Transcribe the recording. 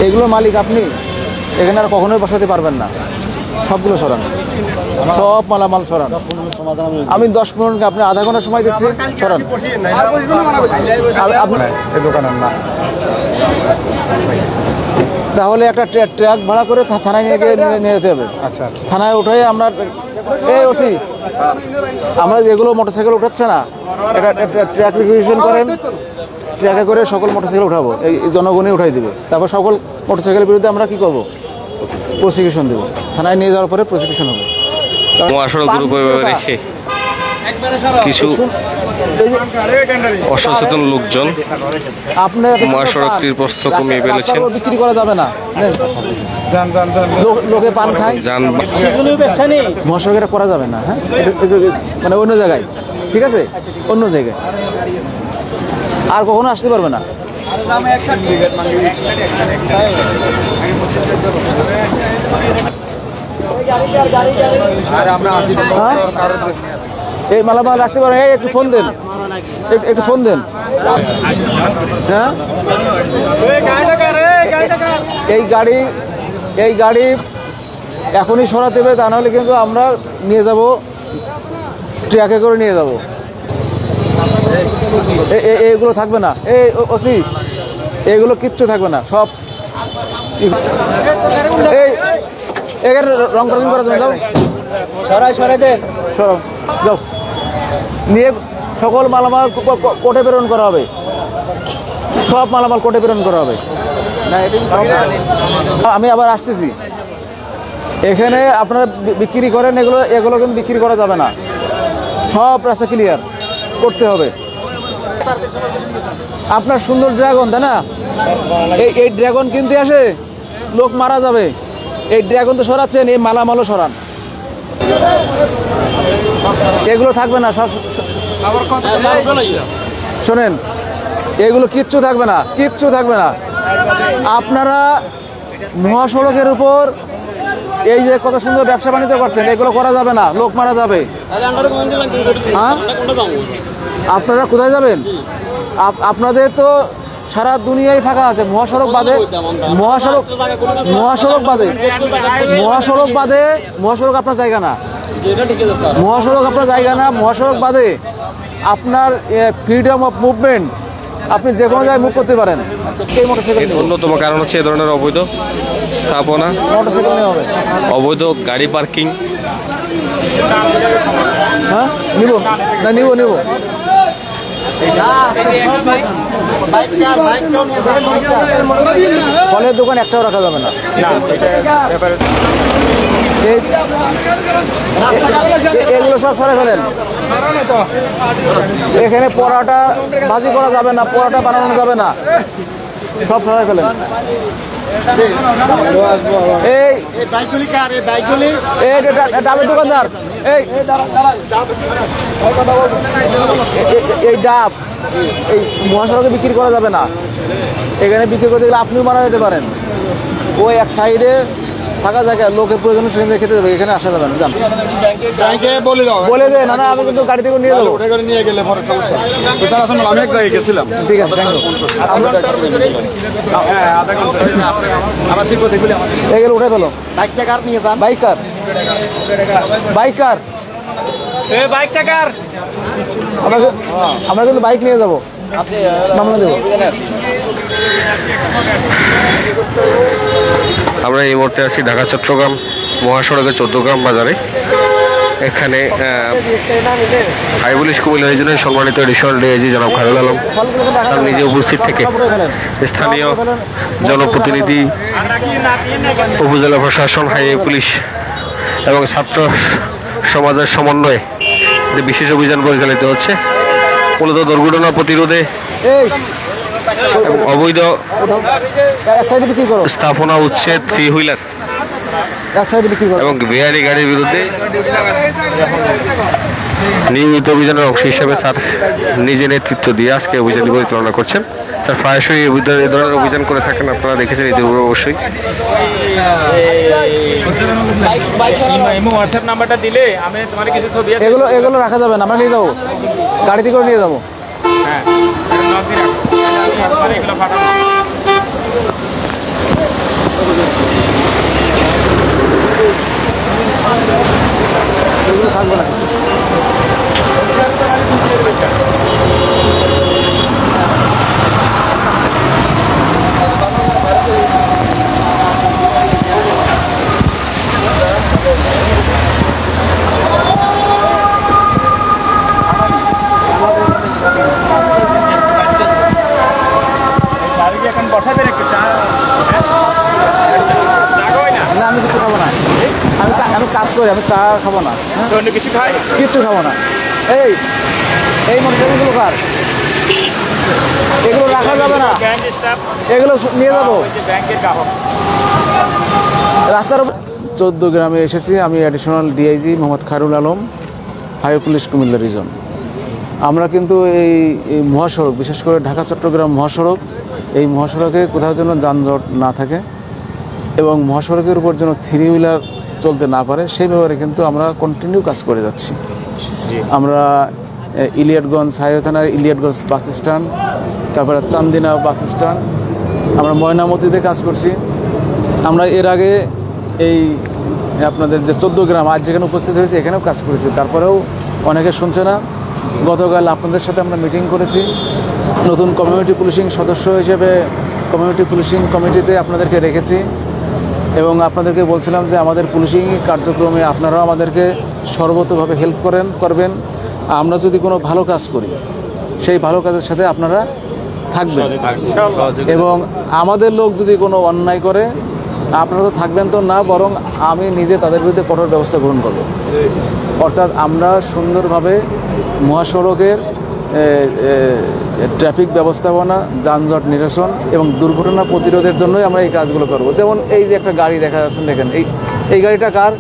এগুলোর মালিক আপনি, এখানে আর কখনোই বসাতে পারবেন না। সবগুলো সরান, সব মালামাল সরান। আমি 10-15 মিনিট, আপনি আধা ঘন্টা সময় দিচ্ছি, সরান। দোকানের না, তাহলে একটা ট্রাক ভাড়া করে থানায় নিয়ে গিয়ে নিয়ে যেতে হবে। আচ্ছা, থানায় উঠে আমরা এই ওসি, আমরা যেগুলো মোটরসাইকেল উঠাচ্ছে না, এটা ট্রাক রিকুইজিশন করেন, ট্রাকে করে সকল মোটরসাইকেল উঠাবো, এই জনগণই উঠাই দেবে। তারপর সকল মোটরসাইকেলের বিরুদ্ধে আমরা কি করব, প্রসিকিউশন দেবো। থানায় নিয়ে যাওয়ার পরে প্রসিকিউশন হবে। কিছু অসচেতন লোকজন মহাসড়কটির প্রস্থ কমিয়ে ফেলেছেন। বিক্রি করা যাবে না, লোকে পান খায়, মহাসড়ক এটা করা যাবে না। হ্যাঁ, মানে অন্য জায়গায়, ঠিক আছে, অন্য জায়গায় আর কখনো আসতে পারবে না। এই মালামাল রাখতে পারেন, একটু ফোন দেন, একটু ফোন দেন। হ্যাঁ, এই গাড়ি এখনই সরাতে হবে, তা নাহলে কিন্তু আমরা নিয়ে যাব, ট্রাকে করে নিয়ে যাব। এইগুলো থাকবে না, এই ওসি, এইগুলো কিচ্ছু থাকবে না, সব এই এর রং ট্রিং করা যাবে। যাও, সরাই দেন, সরাও, যাও। নিয়ে সকল মালামাল কোর্টে প্রেরণ করা হবে, সব মালামাল কোর্টে প্রেরণ করা হবে। আমি আবার আসতেছি, এখানে আপনারা বিক্রি করেন, এগুলো কিন্তু বিক্রি করা যাবে না, সব রাস্তা ক্লিয়ার করতে হবে। আপনার সুন্দর ড্রাগন, তাই না? এই ড্রাগন কিনতে আসে লোক মারা যাবে, এই ড্রাগন তো সরাচ্ছেন, এই মালামালও সরান। এগুলো থাকবে না, সব শোনেন, এগুলো কিচ্ছু থাকবে না, কিচ্ছু থাকবে না। আপনারা মহাসড়কের উপর এই যে কত সুন্দর ব্যবসা বাণিজ্য করছেন, এগুলো করা যাবে না, লোক মারা যাবে। হ্যাঁ, আপনারা কোথায় যাবেন? আপনাদের তো সারা দুনিয়ায় ফাঁকা আছে, মহাসড়ক বাদে, মহাসড়ক আপনার জায়গা না, মহাসড়ক আপনার জায়গা না। মহাসড়ক বাদে আপনার ফ্রিডম অফ মুভমেন্ট, আপনি যে কোনো জায়গায় মুভ করতে পারেন। সেই মোটরসাইকেল অন্যতম কারণ হচ্ছে এ ধরনের অবৈধ স্থাপনা, মোটরসাইকেল নিয়ে হবে, অবৈধ গাড়ি পার্কিং। হ্যাঁ, নিব না, নিব ফলের দোকান একটাও রাখা যাবে না। এগুলো সব সরে ফেলেন। এখানে পরোটা ভাজি করা যাবে না, পরোটা বানানো যাবে না, সব সরাই ফেলেন। ডাবের দোকানদার, এই ডাব এই মহাসড়কে বিক্রি করা যাবে না। এখানে বিক্রি করতে গেলে আপনিও মারা যেতে পারেন। ওই এক সাইডে ফাঁকা জায়গায় লোকের প্রয়োজন সেখানে খেতে যাবে, এখানে আসা যাবে না। যান, বলে দেন। না, আমি কিন্তু গাড়ি থেকে নিয়ে যাবো। আমি এক জায়গায় গেছিলাম। ঠিক আছে, এগুলো উঠে ফেলো। বাইকার আমরা কিন্তু বাইক নিয়ে যাবো, মামলা দেবো। আমরা এই মুহূর্তে আছি ঢাকা চট্টগ্রাম মহাসড়কের 14 গ্রাম বাজারে। এখানে হাই পুলিশ কুমিল্লা রিজনের সম্মানিত এডিশনাল ডিআইজি জনাব খায়রুল আলম নিজে উপস্থিত থেকে স্থানীয় জনপ্রতিনিধি, উপজেলা প্রশাসন, হাইওয়ে পুলিশ এবং ছাত্র সমাজের সমন্বয়ে বিশেষ অভিযান পরিচালিত হচ্ছে মূলত দুর্ঘটনা প্রতিরোধে এবং অবৈধ স্থাপনা উচ্ছেদ, 3 হুইলার এবং বেআইনি গাড়ির বিরুদ্ধে নিয়মিত অভিযানের অংশ হিসেবে স্যার নিজে নেতৃত্ব দিয়ে আজকে অভিযানটি পরিচালনা করছেন। স্যার প্রায়শই এ ধরনের অভিযান করে থাকেন, আপনারা দেখেছেন ইতিপূর্বে অবশ্যই। এগুলো রাখা যাবে না, আমরা নিয়ে যাবো, গাড়িতে করে নিয়ে যাবো। কাজ করি, আমি চা খাবো না, হ্যাঁ? তো অন্য কিছু খাই? কিচ্ছু খাবো না। এই মোটরসাইকেলগুলো কার? এগুলো রাখা যাবে না, ব্যাংক স্টাফ এগুলো নিয়ে যাবো ওই যে ব্যাংকের গ্রাহক। রাস্তার উপর। 14 গ্রামে এসেছি, আমি additional DIG Mohammad Khairul Alam, highway police Comilla reason. আমরা কিন্তু এই মহাসড়ক, বিশেষ করে ঢাকা চট্টগ্রাম মহাসড়ক, এই মহাসড়কে কোথাও যেন যানজট না থাকে এবং মহাসড়কের উপর যেন 3 হুইলার চলতে না পারে, সেই ব্যাপারে কিন্তু আমরা কন্টিনিউ কাজ করে যাচ্ছি। আমরা ইলিয়াটগঞ্জ হাইওয়ে থানার ইলিয়াটগঞ্জ বাস স্ট্যান্ড, তারপরে চান্দিনা বাস স্ট্যান্ড, আমরা ময়নামতিতে কাজ করছি। আমরা এর আগে এই আপনাদের যে 14 গ্রাম আজ যেখানে উপস্থিত হয়েছে এখানেও কাজ করেছি, তারপরেও অনেকে শুনছে না। গতকাল আপনাদের সাথে আমরা মিটিং করেছি, নতুন কমিউনিটি পুলিশিং সদস্য হিসেবে কমিউনিটি পুলিশিং কমিটিতে আপনাদেরকে রেখেছি এবং আপনাদেরকে বলছিলাম যে আমাদের পুলিশিং কার্যক্রমে আপনারাও আমাদেরকে সর্বতোভাবে হেল্প করবেন। আমরা যদি কোনো ভালো কাজ করি সেই ভালো কাজের সাথে আপনারা থাকবেন এবং আমাদের লোক যদি কোনো অন্যায় করে আপনারা তো থাকবেন তো না, বরং আমি নিজে তাদের বিরুদ্ধে কঠোর ব্যবস্থা গ্রহণ করব। অর্থাৎ আমরা সুন্দরভাবে মহাসড়কের ট্রাফিক ব্যবস্থাপনা, যানজট নিরসন এবং দুর্ঘটনা প্রতিরোধের জন্যই আমরা এই কাজগুলো করব। যেমন এই যে একটা গাড়ি দেখা যাচ্ছে, দেখেন এই গাড়িটা কার?